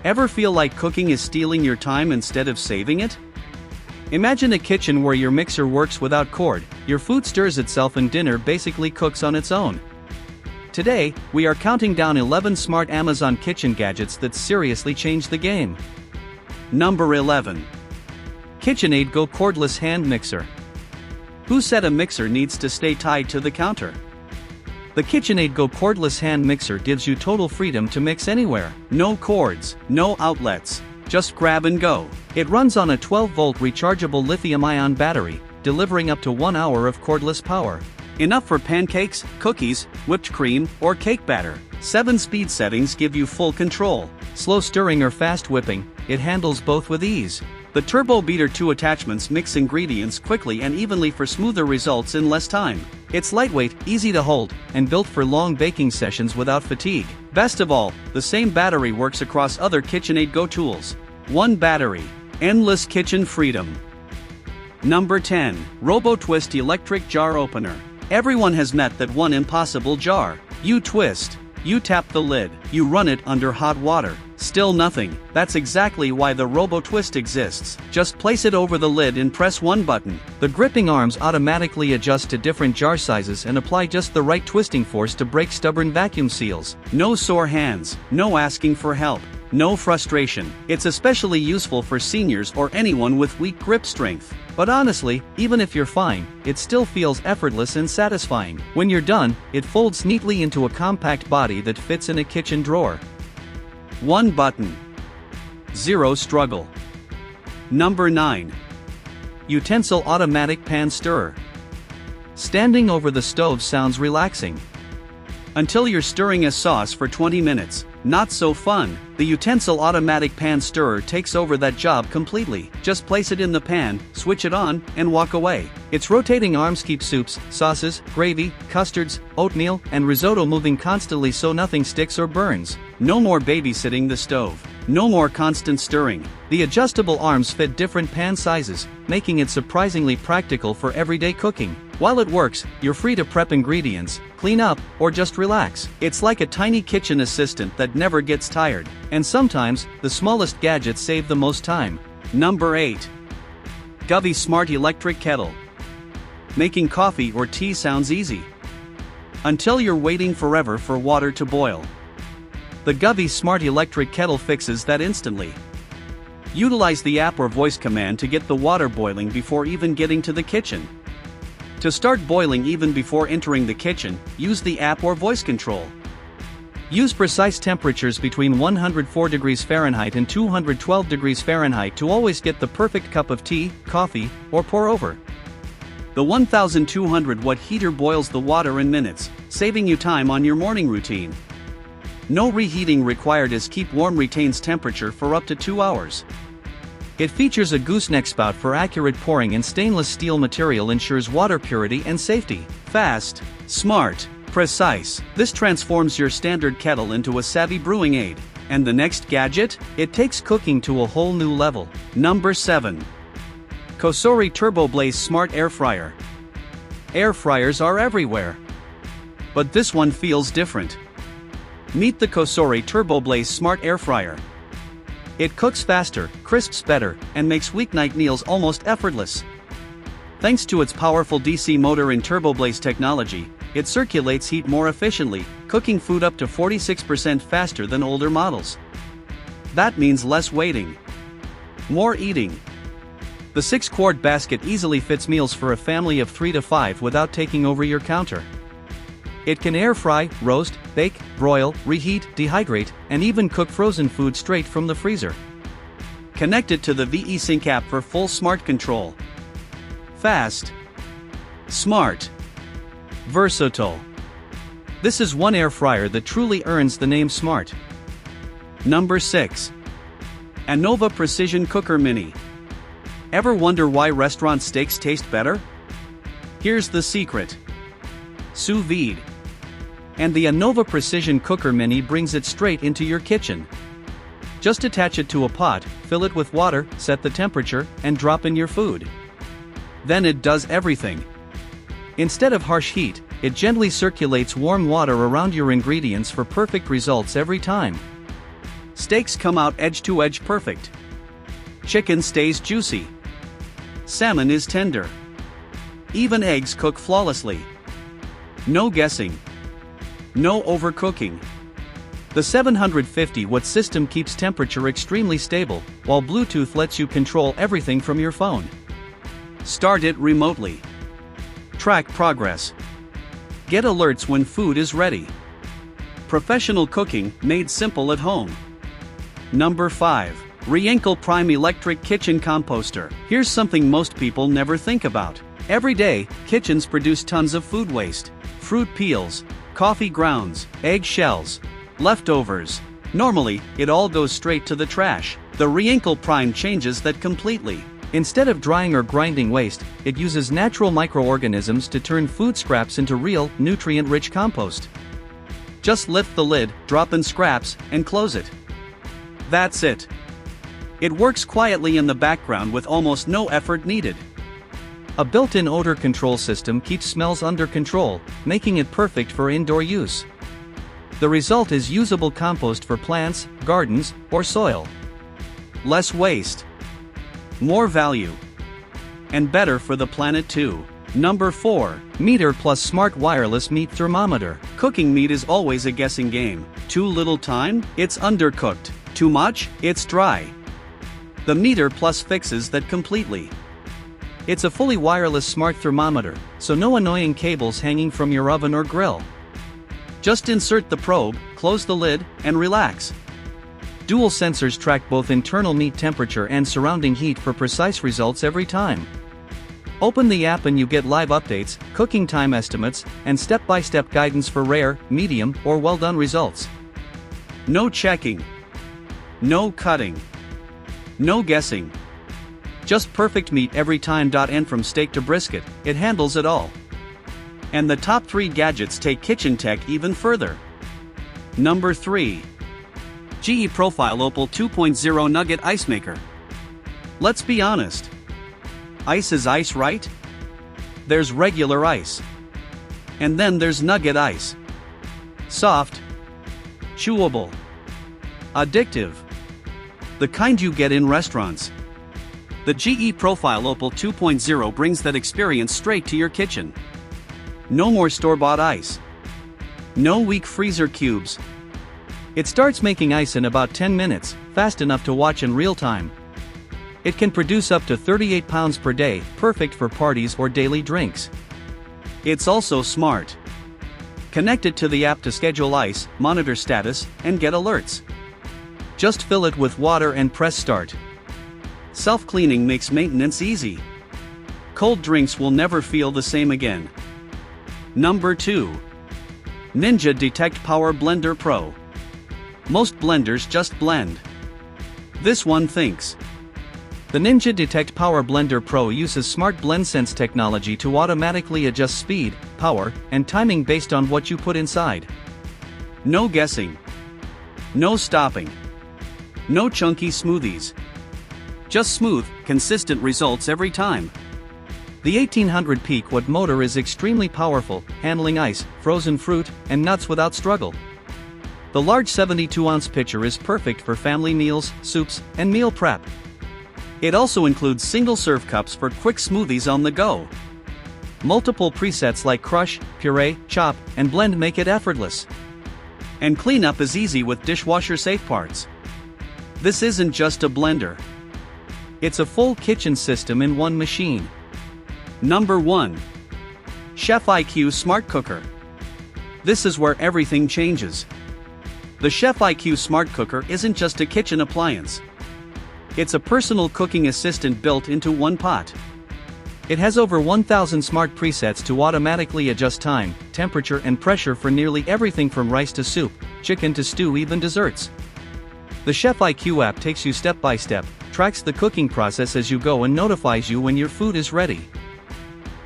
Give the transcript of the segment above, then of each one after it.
Ever feel like cooking is stealing your time instead of saving it? Imagine a kitchen where your mixer works without cord, your food stirs itself and dinner basically cooks on its own. Today, we are counting down 11 smart Amazon kitchen gadgets that seriously change the game. Number 11. KitchenAid Go Cordless Hand Mixer. Who said a mixer needs to stay tied to the counter? The KitchenAid Go Cordless Hand Mixer gives you total freedom to mix anywhere. No cords, no outlets. Just grab and go. It runs on a 12-volt rechargeable lithium-ion battery, delivering up to 1 hour of cordless power. Enough for pancakes, cookies, whipped cream, or cake batter. 7 speed settings give you full control. Slow stirring or fast whipping, it handles both with ease. The Turbo Beater 2 attachments mix ingredients quickly and evenly for smoother results in less time. It's lightweight, easy to hold, and built for long baking sessions without fatigue. Best of all, the same battery works across other KitchenAid Go tools. One battery. Endless kitchen freedom. Number 10. RoboTwist Electric Jar Opener. Everyone has met that one impossible jar. You twist. You tap the lid. You run it under hot water. Still nothing. That's exactly why the RoboTwist exists. Just place it over the lid and press one button. The gripping arms automatically adjust to different jar sizes and apply just the right twisting force to break stubborn vacuum seals. No sore hands. No asking for help. No frustration. It's especially useful for seniors or anyone with weak grip strength. But honestly, even if you're fine, it still feels effortless and satisfying. When you're done, it folds neatly into a compact body that fits in a kitchen drawer. One button. Zero struggle. Number 9. Uutensil Automatic Pan Stirrer. Standing over the stove sounds relaxing. Until you're stirring a sauce for 20 minutes. Not so fun. The Uutensil Automatic Pan Stirrer takes over that job completely. Just place it in the pan, switch it on, and walk away. Its rotating arms keep soups, sauces, gravy, custards, oatmeal, and risotto moving constantly so nothing sticks or burns. No more babysitting the stove. No more constant stirring. The adjustable arms fit different pan sizes, making it surprisingly practical for everyday cooking. While it works, you're free to prep ingredients, clean up, or just relax. It's like a tiny kitchen assistant that never gets tired. And sometimes, the smallest gadgets save the most time. Number 8. Govee Smart Electric Kettle. Making coffee or tea sounds easy. Until you're waiting forever for water to boil. The Govee Smart Electric Kettle fixes that instantly. Utilize the app or voice command to get the water boiling before even getting to the kitchen. To start boiling even before entering the kitchen, use the app or voice control. Use precise temperatures between 104 degrees Fahrenheit and 212 degrees Fahrenheit to always get the perfect cup of tea, coffee, or pour over. The 1200-watt heater boils the water in minutes, saving you time on your morning routine. No reheating required as keep warm retains temperature for up to 2 hours. It features a gooseneck spout for accurate pouring and stainless steel material ensures water purity and safety. Fast, smart, precise. This transforms your standard kettle into a savvy brewing aid. And the next gadget? It takes cooking to a whole new level. Number 7. COSORI TurboBlaze Smart Air Fryer. Air fryers are everywhere. But this one feels different. Meet the COSORI TurboBlaze Smart Air Fryer. It cooks faster, crisps better, and makes weeknight meals almost effortless. Thanks to its powerful DC motor and TurboBlaze technology, it circulates heat more efficiently, cooking food up to 46% faster than older models. That means less waiting. More eating. The 6-quart basket easily fits meals for a family of 3 to 5 without taking over your counter. It can air fry, roast, bake, broil, reheat, dehydrate, and even cook frozen food straight from the freezer. Connect it to the VE-Sync app for full smart control. Fast. Smart. Versatile. This is one air fryer that truly earns the name smart. Number 6. Anova Precision Cooker Mini. Ever wonder why restaurant steaks taste better? Here's the secret. Sous vide. And the Anova Precision Cooker Mini brings it straight into your kitchen. Just attach it to a pot, fill it with water, set the temperature, and drop in your food. Then it does everything. Instead of harsh heat, it gently circulates warm water around your ingredients for perfect results every time. Steaks come out edge to edge perfect. Chicken stays juicy. Salmon is tender. Even eggs cook flawlessly. No guessing. No overcooking. The 750-watt system keeps temperature extremely stable, while Bluetooth lets you control everything from your phone. Start it remotely. Track progress. Get alerts when food is ready. Professional cooking made simple at home. Number 5. Reencle Prime Electric Kitchen Composter. Here's something most people never think about. Every day, kitchens produce tons of food waste. Fruit peels, coffee grounds, egg shells, leftovers. Normally, it all goes straight to the trash. The Reencle Prime changes that completely. Instead of drying or grinding waste, it uses natural microorganisms to turn food scraps into real, nutrient-rich compost. Just lift the lid, drop in scraps, and close it. That's it. It works quietly in the background with almost no effort needed. A built-in odor control system keeps smells under control, making it perfect for indoor use. The result is usable compost for plants, gardens, or soil. Less waste. More value. And better for the planet too. Number 4. Meter Plus Smart Wireless Meat Thermometer. Cooking meat is always a guessing game. Too little time? It's undercooked. Too much? It's dry. The Meter Plus fixes that completely. It's a fully wireless smart thermometer, so no annoying cables hanging from your oven or grill. Just insert the probe, close the lid, and relax. Dual sensors track both internal meat temperature and surrounding heat for precise results every time. Open the app and you get live updates, cooking time estimates, and step-by-step guidance for rare, medium, or well-done results. No checking. No cutting. No guessing. Just perfect meat every time. And from steak to brisket, it handles it all. And the top 3 gadgets take kitchen tech even further. Number 3. GE Profile Opal 2.0 Nugget Ice Maker. Let's be honest. Ice is ice, right? There's regular ice. And then there's Nugget ice. Soft. Chewable. Addictive. The kind you get in restaurants. The GE Profile Opal 2.0 brings that experience straight to your kitchen. No more store-bought ice. No weak freezer cubes. It starts making ice in about 10 minutes, fast enough to watch in real time. It can produce up to 38 pounds per day, perfect for parties or daily drinks. It's also smart. Connect it to the app to schedule ice, monitor status, and get alerts. Just fill it with water and press start. Self-cleaning makes maintenance easy. Cold drinks will never feel the same again. Number 2. Ninja Detect Power Blender Pro. Most blenders just blend. This one thinks. The Ninja Detect Power Blender Pro uses smart BlendSense technology to automatically adjust speed, power, and timing based on what you put inside. No guessing. No stopping. No chunky smoothies. Just smooth, consistent results every time. The 1800 peak watt motor is extremely powerful, handling ice, frozen fruit, and nuts without struggle. The large 72-ounce pitcher is perfect for family meals, soups, and meal prep. It also includes single-serve cups for quick smoothies on the go. Multiple presets like crush, puree, chop, and blend make it effortless. And cleanup is easy with dishwasher-safe parts. This isn't just a blender. It's a full kitchen system in one machine. Number 1. Chef IQ Smart Cooker. This is where everything changes. The Chef IQ Smart Cooker isn't just a kitchen appliance. It's a personal cooking assistant built into one pot. It has over 1,000 smart presets to automatically adjust time, temperature, and pressure for nearly everything from rice to soup, chicken to stew, even desserts. The Chef IQ app takes you step by step, tracks the cooking process as you go, and notifies you when your food is ready.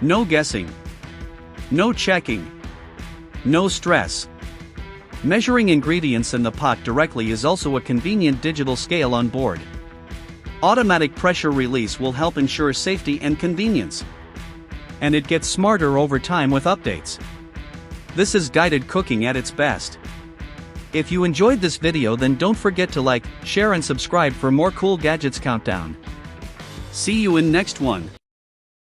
No guessing. No checking. No stress. Measuring ingredients in the pot directly is also a convenient digital scale on board. Automatic pressure release will help ensure safety and convenience. And it gets smarter over time with updates. This is guided cooking at its best. If you enjoyed this video, then don't forget to like, share and subscribe for more cool gadgets countdown. See you in next one.